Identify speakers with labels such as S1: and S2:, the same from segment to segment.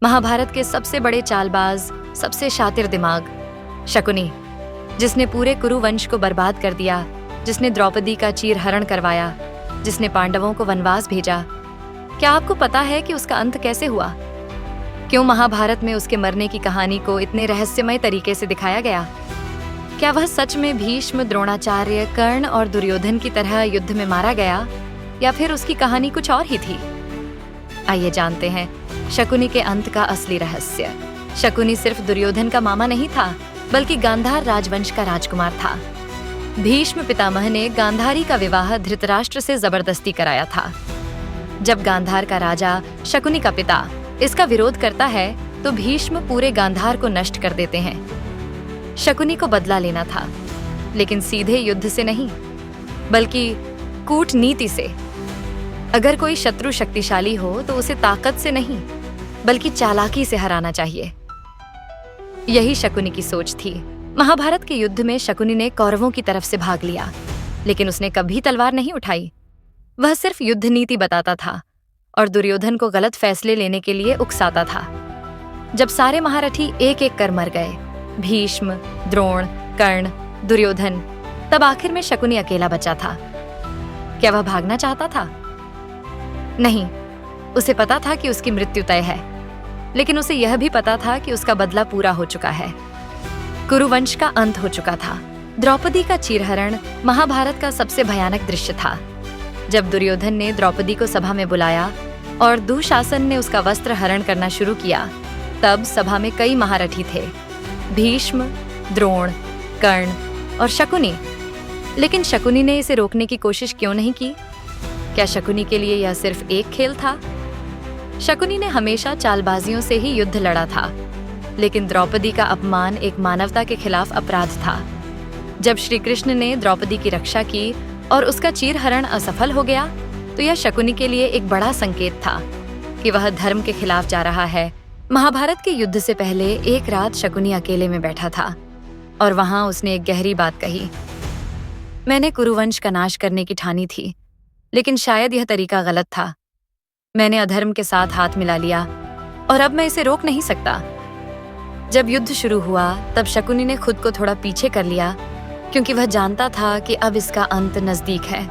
S1: महाभारत के सबसे बड़े चालबाज, सबसे शातिर दिमाग शकुनी, जिसने पूरे कुरु वंश को बर्बाद कर दिया, जिसने द्रौपदी का चीरहरण करवाया, जिसने पांडवों को वनवास भेजा। क्या आपको पता है कि उसका अंत कैसे हुआ? क्यों महाभारत में उसके मरने की कहानी को इतने रहस्यमय तरीके से दिखाया गया? क्या वह सच में भीष्म, द्रोणाचार्य, कर्ण और दुर्योधन की तरह युद्ध में मारा गया, या फिर उसकी कहानी कुछ और ही थी? आइए जानते हैं शकुनी के अंत का असली रहस्य। शकुनी सिर्फ दुर्योधन का मामा नहीं था, बल्कि गांधार राजवंश का राजकुमार था। भीष्म पितामह ने गांधारी का विवाह धृतराष्ट्र से जबरदस्ती कराया था। जब गांधार का राजा, शकुनी का पिता, इसका विरोध करता है तो भीष्म पूरे गांधार को नष्ट कर देते हैं। शकुनी को बदला लेना था, लेकिन सीधे युद्ध से नहीं, बल्कि कूटनीति से। अगर कोई शत्रु शक्तिशाली हो तो उसे ताकत से नहीं, बल्कि चालाकी से हराना चाहिए। यही शकुनी की सोच थी। महाभारत के युद्ध में शकुनी ने कौरवों की तरफ से भाग लिया, लेकिन उसने कभी तलवार नहीं उठाई। वह सिर्फ युद्ध नीति बताता था और दुर्योधन को गलत फैसले लेने के लिए उकसाता था। जब सारे महारथी एक एक कर मर गए, भीष्म, द्रोण, कर्ण, दुर्योधन, तब आखिर में शकुनी अकेला बचा था। क्या वह भागना चाहता था? नहीं, उसे पता था कि उसकी मृत्यु तय है, लेकिन उसे यह भी पता था कि उसका बदला पूरा हो चुका है। कुरुवंश का अंत हो चुका था। द्रौपदी का चीरहरण महाभारत का सबसे भयानक दृश्य था। जब दुर्योधन ने द्रौपदी को सभा में बुलाया और दुशासन ने उसका वस्त्र हरण करना शुरू किया, तब सभा में कई महारथी थे, भीष्म, द्रोण, कर्ण और शकुनी। लेकिन शकुनी ने इसे रोकने की कोशिश क्यों नहीं की? क्या शकुनी के लिए यह सिर्फ एक खेल था? शकुनी ने हमेशा चालबाजियों से ही युद्ध लड़ा था, लेकिन द्रौपदी का अपमान एक मानवता के खिलाफ अपराध था। जब श्री कृष्ण ने द्रौपदी की रक्षा की और उसका चीरहरण असफल हो गया, तो यह शकुनी के लिए एक बड़ा संकेत था कि वह धर्म के खिलाफ जा रहा है। महाभारत के युद्ध से पहले एक रात शकुनी अकेले में बैठा था और वहां उसने एक गहरी बात कही। मैंने कुरुवंश का नाश करने की ठानी थी, लेकिन शायद यह तरीका गलत था। मैंने अधर्म के साथ हाथ मिला लिया और अब मैं इसे रोक नहीं सकता। जब युद्ध शुरू हुआ, तब शकुनी ने खुद को थोड़ा पीछे कर लिया, क्योंकि वह जानता था कि अब इसका अंत नजदीक है।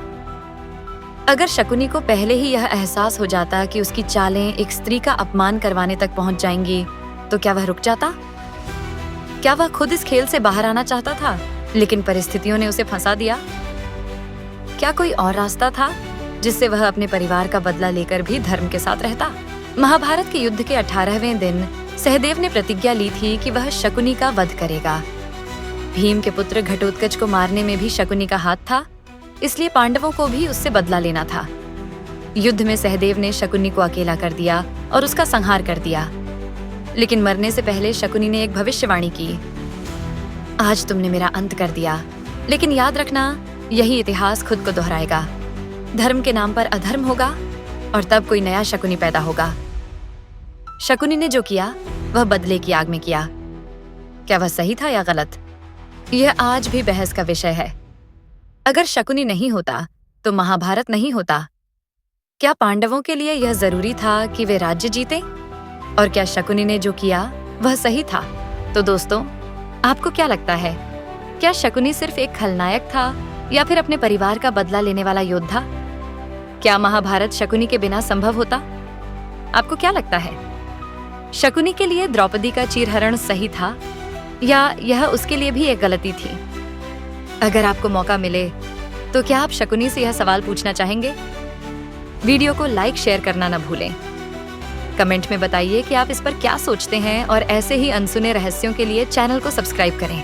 S1: अगर शकुनी को पहले ही यह एहसास हो जाता कि उसकी चालें एक स्त्री का अपमान करवाने तक पहुंच जाएंगी, तो क्या वह रुक जाता? क्या वह खुद इस खेल से बाहर आना चाहता था, लेकिन परिस्थितियों ने उसे फंसा दिया? क्या कोई और रास्ता था जिससे वह अपने परिवार का बदला लेकर भी धर्म के साथ रहता? महाभारत के युद्ध के 18वें दिन सहदेव ने प्रतिज्ञा ली थी कि वह शकुनी का वध करेगा। भीम के पुत्र घटोत्कच को मारने में भी शकुनी का हाथ था, इसलिए पांडवों को भी उससे बदला लेना था। युद्ध में सहदेव ने शकुनी को अकेला कर दिया और उसका संहार कर दिया, लेकिन मरने से पहले शकुनी ने एक भविष्यवाणी की। आज तुमने मेरा अंत कर दिया, लेकिन याद रखना, यही इतिहास खुद को दोहराएगा। धर्म के नाम पर अधर्म होगा और तब कोई नया शकुनी पैदा होगा। शकुनी ने जो किया, वह बदले की आग में किया। क्या वह सही था या गलत? यह आज भी बहस का विषय है। अगर शकुनी नहीं होता, तो महाभारत नहीं होता। क्या पांडवों के लिए यह जरूरी था कि वे राज्य जीते? और क्या शकुनी ने जो किया, वह सही था? तो दोस्तों, आपको क्या लगता है? क्या शकुनी सिर्फ एक खलनायक था या फिर अपने परिवार का बदला लेने वाला योद्धा? क्या महाभारत शकुनी के बिना संभव होता? आपको क्या लगता है? शकुनी के लिए द्रौपदी का चीरहरण सही था या यह उसके लिए भी एक गलती थी? अगर आपको मौका मिले तो क्या आप शकुनी से यह सवाल पूछना चाहेंगे? वीडियो को लाइक, शेयर करना न भूलें। कमेंट में बताइए कि आप इस पर क्या सोचते हैं और ऐसे ही अनसुने रहस्यों के लिए चैनल को सब्सक्राइब करें।